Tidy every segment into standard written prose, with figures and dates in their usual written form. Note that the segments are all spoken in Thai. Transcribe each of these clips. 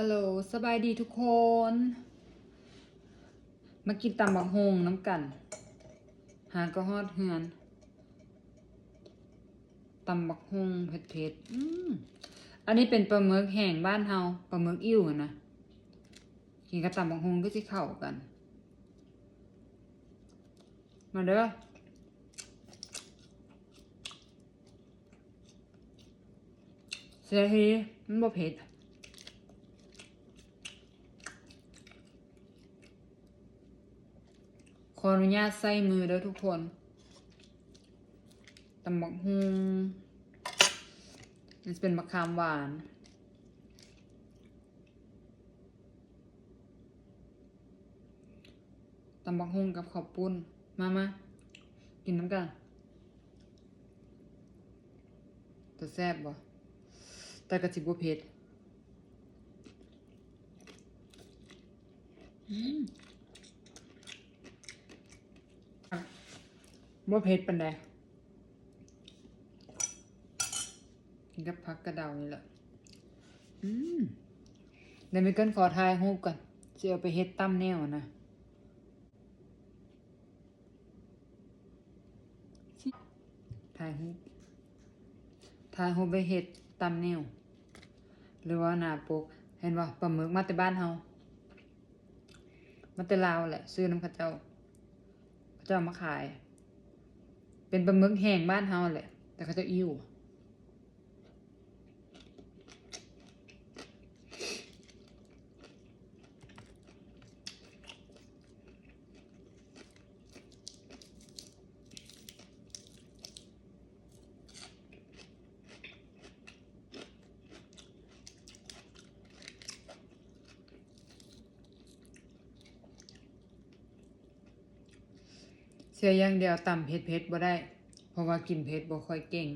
ฮัลโหลสบายดีทุกคน มากินตำบักฮงน้ำกัน หาก็ฮอดเฮือนตำบักฮงเผ็ดๆอันนี้เป็นปลาหมึกแห้งบ้านเฮาปลาหมึกอิ่วนะกินกับตำบักฮงก็สิเข้ากัน มาเด้อเสียทีมันบ่เผ็ดขออนุญาตใส่มือเด้อทุกคนตำบักฮงมันเป็นมะขามหวานตำบักฮงกับข้าวปุ้นมากินน้ำกันจะแซ่บบ่แต่กระสิบบ่เผ็ดบ่เผ็ดปานใดกินกับผักกระเดานี่แหละเดี๋ยวมีเกินขอถ่ายรูปก่อนจะเอาไปเฮ็ดตั้มแนวนะถ่ายรูปไปเฮ็ดตั้มแนวหรือว่าหน้าปกเห็นบ่ปลาหมึกมาแต่บ้านเฮามาแต่ลาวแหละซื้อน้ำเขาเจ้ามาขาย เป็นปลาหมึกแห้งบ้านเฮาแหละแต่เขาเจ้าอิ่วเสียอย่างเดียวตำเผ็ดบ่ได้เพราะว่ากินเผ็ดบ่ค่อยเก่ง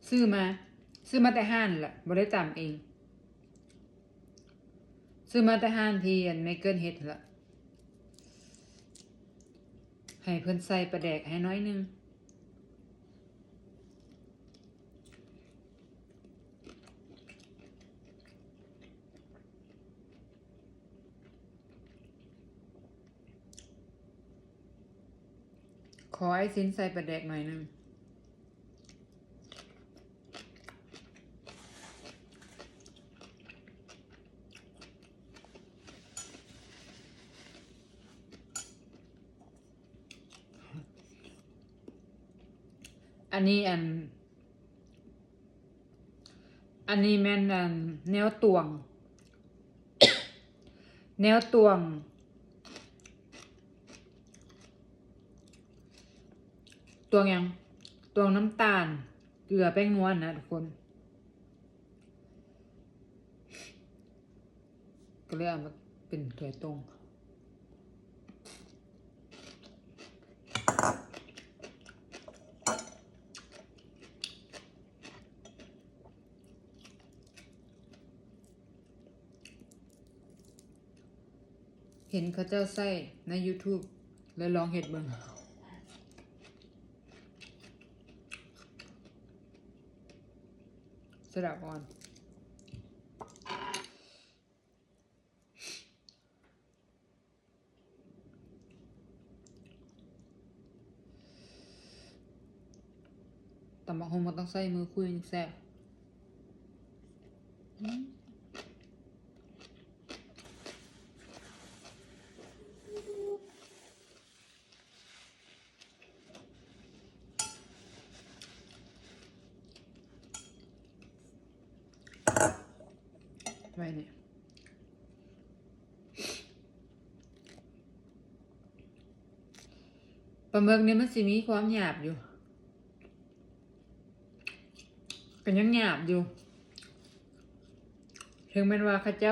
ซื้อมาแต่ห้านแหละบ่ได้ตำเองซื้อมาแต่ห้านที่อันไม่เกินเฮ็ดละให้เพิ่นใส่ปลาแดกให้น้อยนึงขอไอ้สินใส่ปลาแดกหน่อยนึงอันนี้แม่นแนวตวง แนวตวงหยังตวงน้ำตาลเกลือแป้งนวลนะทุกคนก็เลยเอามาเป็นถ้วยตรงเห็นเขาเจ้าใส่ใน YouTube เลยลองเฮ็ดเบิ่งสะดับอ่อนตำบักหุ่งมันต้องใส่มือคุยแซ่บไว้เนี่ยปลาหมึกเนี่ยมันสิมีความหยาบอยู่ก็ยังหยาบอยู่ถึงแม้ว่าเข้าเจ้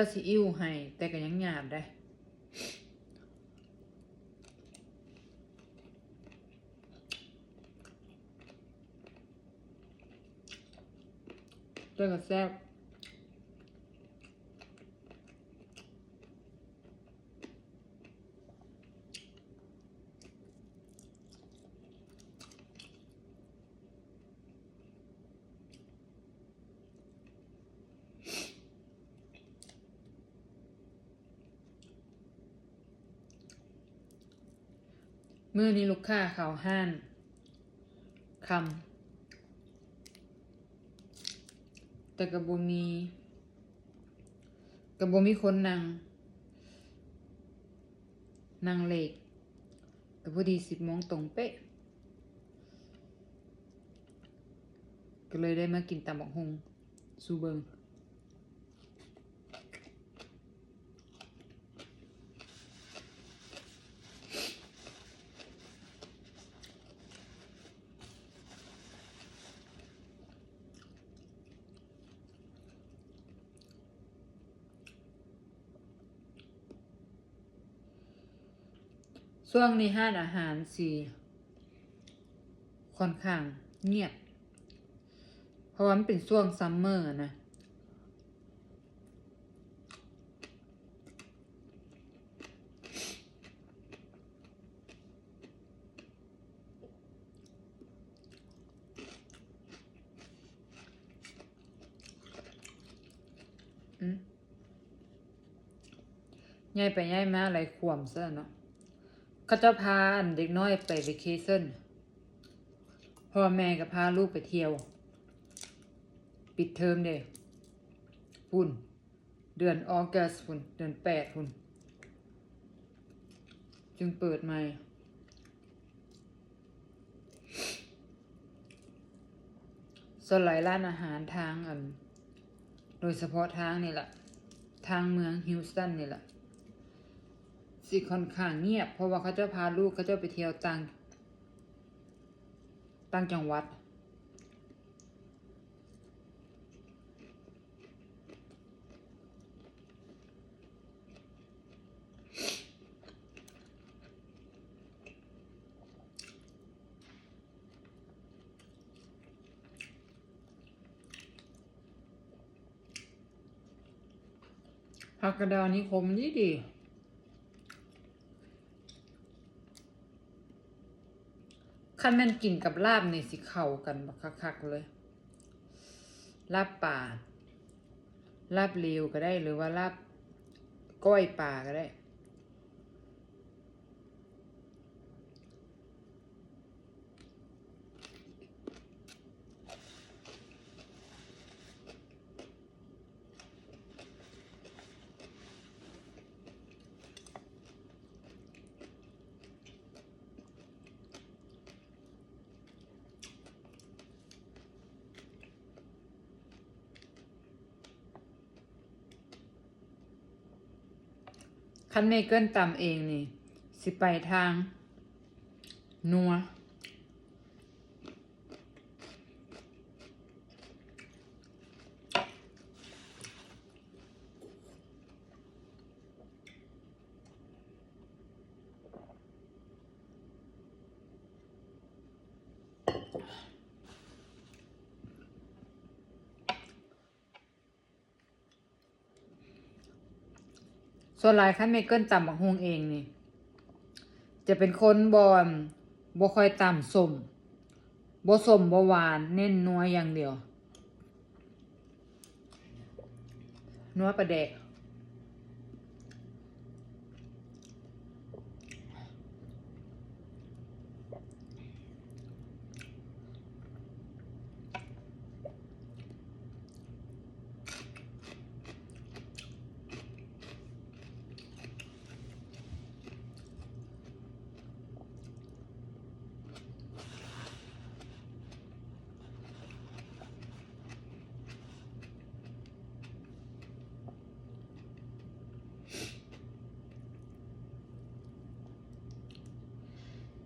าซีอิ๊วให้แต่ก็ยังหยาบได้ เจ้าก็แซ่บมื้อนี้ลูกค้าเข้าห้านคำแต่ก็บ่มีคนนั่งเลขก็พอดี10 โมงตรงเป๊ะก็เลยได้มากินตำบักหุ่งสู่เบิงช่วงนี้ห้านอาหารสิค่อนข้างเงียบเพราะว่ามันเป็นช่วงซัมเมอร์นะย้ายไปย้ายมาหลายขวมซะเนาะเขาจะพาเด็กน้อยไปเวเคชั่นพ่อแม่ก็พาลูกไปเที่ยวปิดเทอมเด้พุ่นเดือนออกัสพุ่นเดือน8พุ่นจึงเปิดใหม่ส่วนหลายร้านอาหารทางโดยเฉพาะทางนี่แหละทางเมืองฮิวสตันนี่แหละสิค่อนข้างเงียบเพราะว่าเขาจะพาลูกเขาจะไปเที่ยวต่างจังหวัดผักกระดาวนี้คมดีคันแม่นกินกับลาบนี่สิเข้ากันบักคักๆเลยลาบป่าลาบเลวก็ได้หรือว่าลาบก้อยป่าก็ได้คันเมเกิลตำเองนี่สิไปทางนัวส่วนหลายคันเมเกิลตำบักฮุงเองนี่จะเป็นคนบ่ค่อยตำส้มบ่ส้มบ่หวานเน้นนัวอย่างเดียวนัวปลาแดก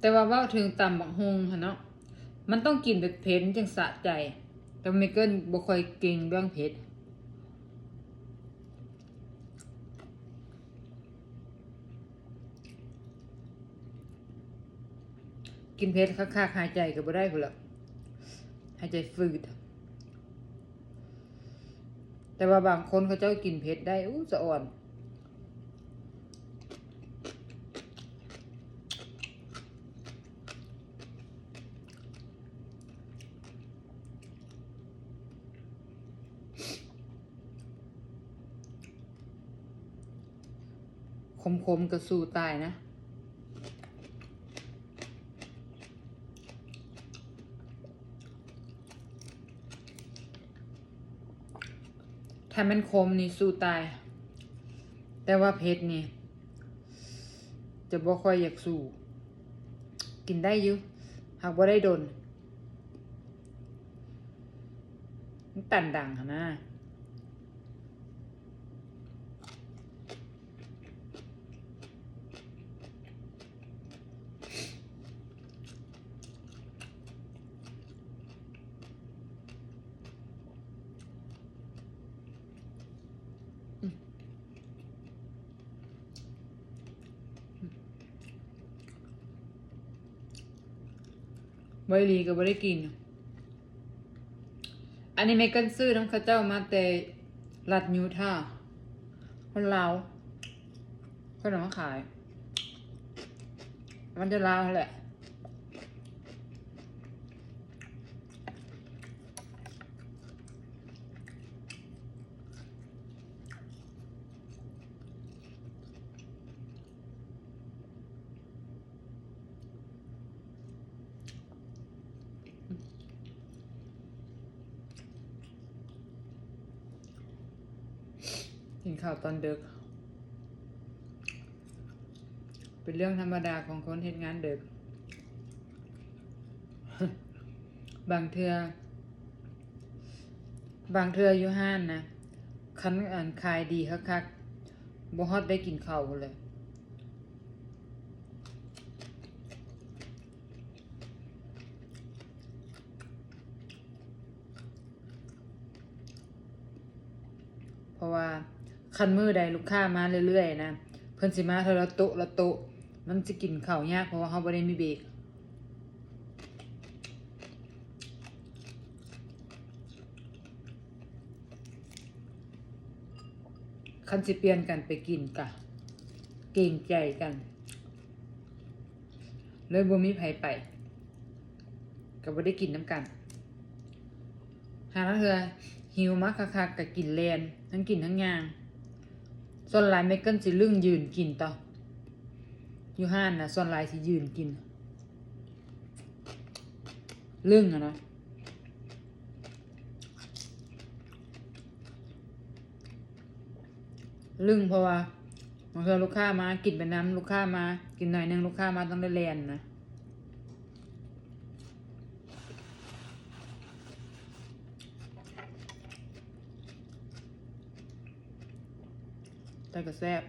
แต่ว่าเว้าถึงตำบักฮุงหั่นเนาะมันต้องกินเผ็ดๆจังสะใจแต่เมเกิลบ่ค่อยเก่งเรื่องเผ็ดกินเผ็ดคักๆหายใจก็บ่ได้พุ่นล่ะหายใจฝืด แต่ว่าบางคนเขาเจ้ากินเผ็ดได้อู้สะอ่อนคมๆก็สู้ตายนะถ้ามันคมนี่สู้ตายแต่ว่าเผ็ดนี่จะบ่ค่อยอยากสู้กินได้อยู่หากบ่ได้โดนมันตันดังนะใบลีก็บ่ได้กินอันนี้ไม่กันซื้อน้ำข้าเจ้ามาแต่รัฐยูทาห์คนลาวเขาเอามาขายมันจะลาวแหละกินข้าวตอนดึกเป็นเรื่องธรรมดาของคนเฮ็ดงานดึก บางเทื่ออยู่ห้านนะคันอ่านขายดีคักๆบ่ฮอดได้กินข้าวพุ่นเลยเพราะว่าคันมื้อใดลูกค้ามาเรื่อยๆนะเพิ่นสิมาเทื่อละโต๊ะละโต๊ะมันสิกินข้าวยากเพราะว่าเฮาบ่ได้มีเบรกคันสิเปลี่ยนกันไปกินกะเกรงใจกันเลยบ่มีไผไปก็บ่ได้กินน้ำกันหาลางเทื่อหิวมาคักๆก็กินแลนทั้งกินทั้งย่างส่วนหลายเมเกิลสิลึ่งยืนกินต่ออยู่ห้านน่ะส่วนหลายสิยืนกินลึ่งอะนะลึ่งเพราะว่าบางทีลูกค้ามากินไปน้ำลูกค้ามากินหน่อยนึงลูกค้ามาต้องได้แลนนะแต่ก็แซ่บ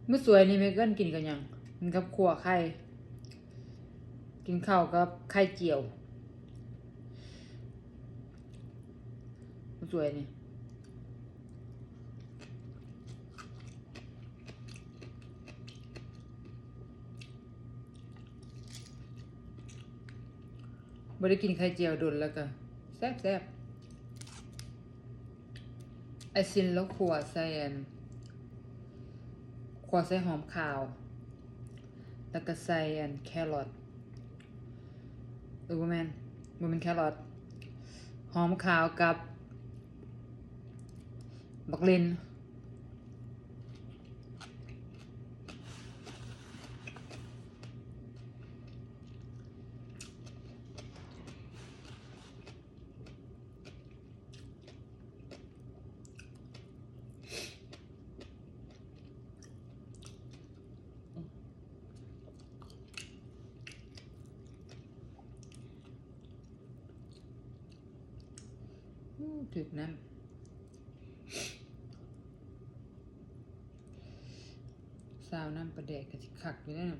มื้อสวยนี่เมเกิลกินกันยังกินกับขั่วไข่กินข้าวกับไข่เจียวมื้อสวยนี่บ่ได้กินไข่เจียวโดนแล้วก็แซ่บไอซินแล้วขั่วใส่หอมขาวแล้วก็ใส่แครอทบ่แม่นแครอทหอมขาวกับบักเลนถึกน้ำซาวน้ำปลาแดกก็สิคักอยู่แล้ว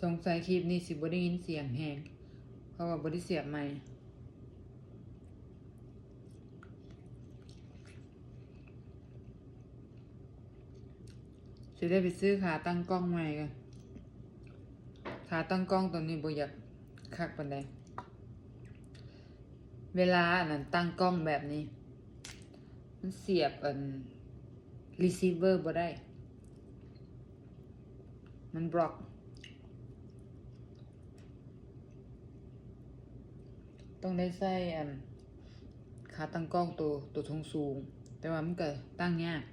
สงสัยคลิปนี้สิบ่ได้ยินเสียงแฮงเพราะว่าบ่ได้เสียบไมค์ จะได้ไปซื้อขาตั้งกล้องใหม่กันขาตั้งกล้องตัวนี้บ่อยากคักปานใดเวลาอันนั้นตั้งกล้องแบบนี้มันเสียบreceiver บ่ได้มันบล็อกต้องได้ใส่ขาตั้งกล้องตัวสูงแต่ว่ามันก็ตั้งยาก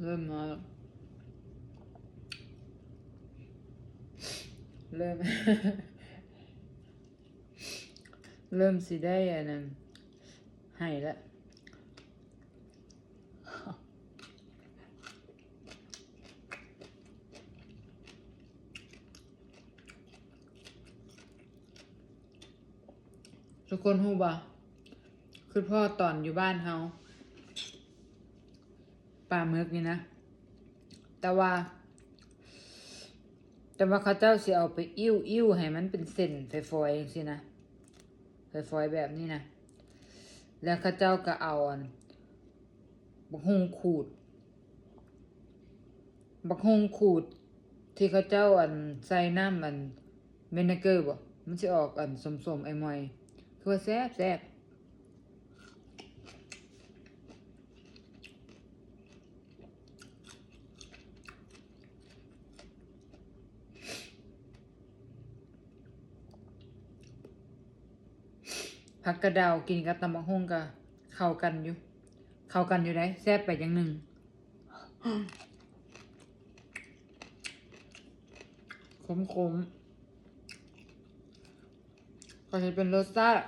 เริ่มมาแล้วเริ่ม เริ่มสิได้อันนั้นให้แล้วทุกคนฮู้บ่คือพ่อตอนอยู่บ้านเฮาปลาหมึกนี่นะแต่ว่าเขาเจ้าสิเอาไปอิ่วให้มันเป็นเส้นฝอยๆจังซี่นะฝอยๆแบบนี้นะแล้วเขาเจ้าก็เอาบักฮุงขูดที่เขาเจ้าใส่น้ำเวนิเกอร์บ่มันสิออกส้มๆไอ้มอยคือว่าแซ่บผักกระเดากินกับตำบักหุ่งก็เข้ากันอยู่ได้แซ่บไปอย่างหนึ่งขมก็จะเป็นรสชาติ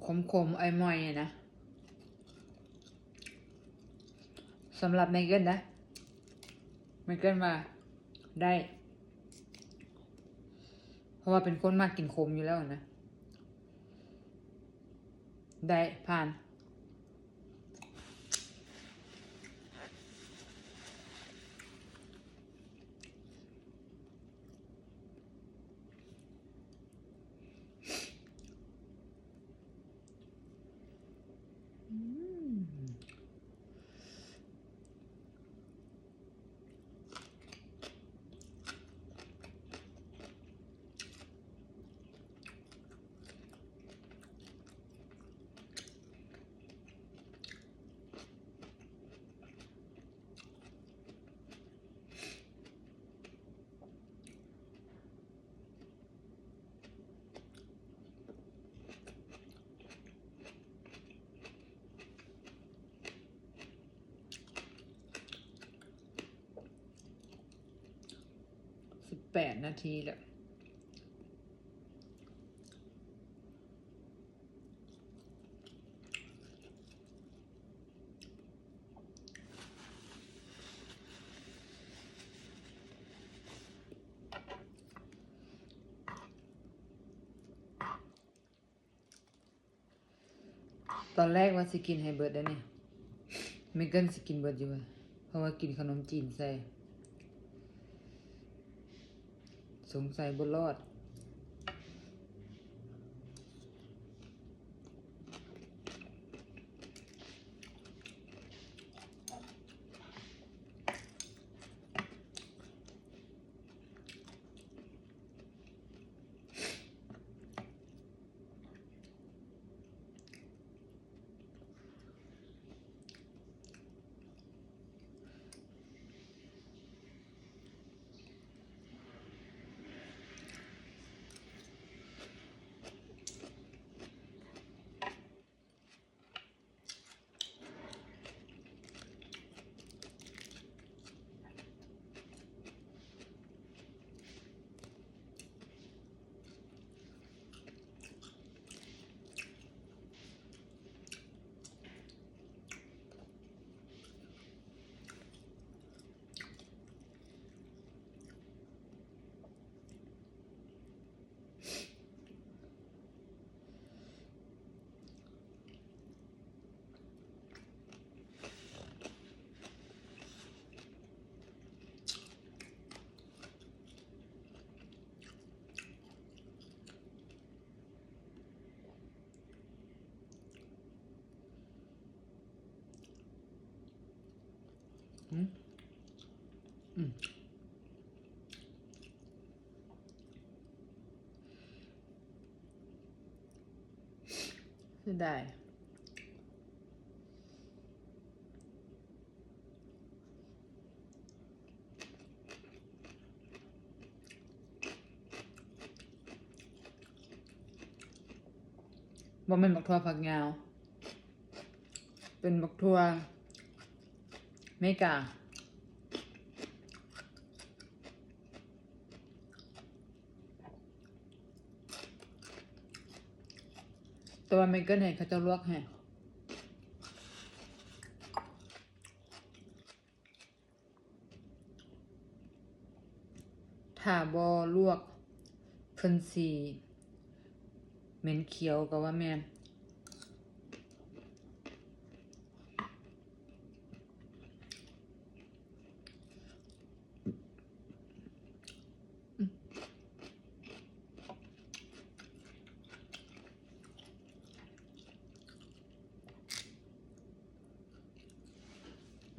ขมไอมอยนะสำหรับไมเคิลนะไมเคิลว่าได้เพราะว่าเป็นคนมากกินขมอยู่แล้วนะได้ผ่าน18 นาทีแล้วตอนแรกว่าสิกินให้เบิดได้นี่ไมเคิลสิกินเบิดอยู่เพราะว่ากินขนมจีนใส่สงสัยบ่รอด อืมอืมเสียดายบ่แม่นบักทั่วฝักยาว เป็นบักทั่วเมกาแต่ว่าเมเกิลให้เขาเจ้าลวกให้ถ้าบ่ลวกเพิ่นสิเหม็นเขียวก็ว่าแม่น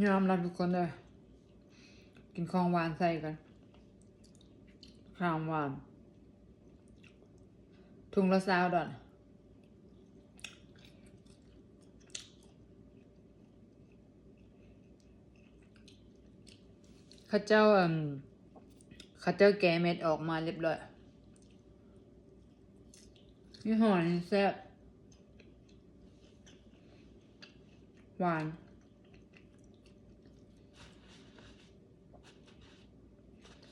ยอมรับทุกคนเลยกินของหวานใส่กันข้าวหวานถุงละ20 ดอลเขาเจ้าแกะเม็ดออกมาเรียบร้อยยี่ห้อนี้แซ่บหวาน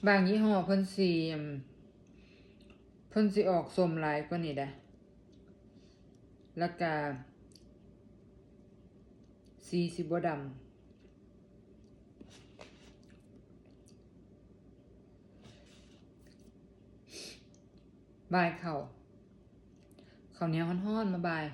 บางยี่ห้อเพิ่นสิออกส้มหลายกว่านี้ได้แล้วก็สีสิบ่ดำบายข้าวเหนียวฮ้อนๆมาบาย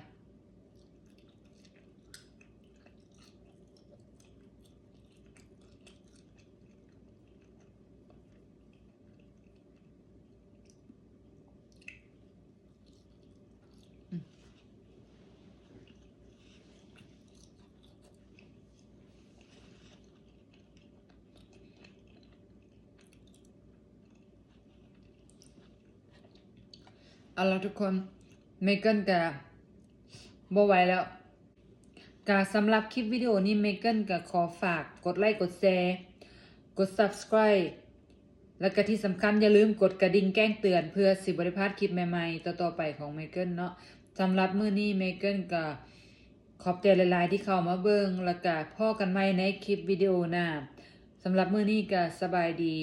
เอาล่ะทุกคนเมเกิลก็บ่ไหวแล้วก็สำหรับคลิปวิดีโอนี้เมเกิลก็ขอฝากกดไลค์กดแชร์กด Subscribe แล้วก็ที่สำคัญอย่าลืมกดกระดิ่งแจ้งเตือนเพื่อสิบ่ได้พลาดคลิปใหม่ๆต่อๆไปของเมเกิลเนาะสำหรับมื้อนี้เมเกิลก็ขอบใจหลายๆที่เข้ามาเบิ่งแล้วก็พอกันใหม่ในคลิปวิดีโอหน้าสำหรับมื้อนี้ก็สบายดี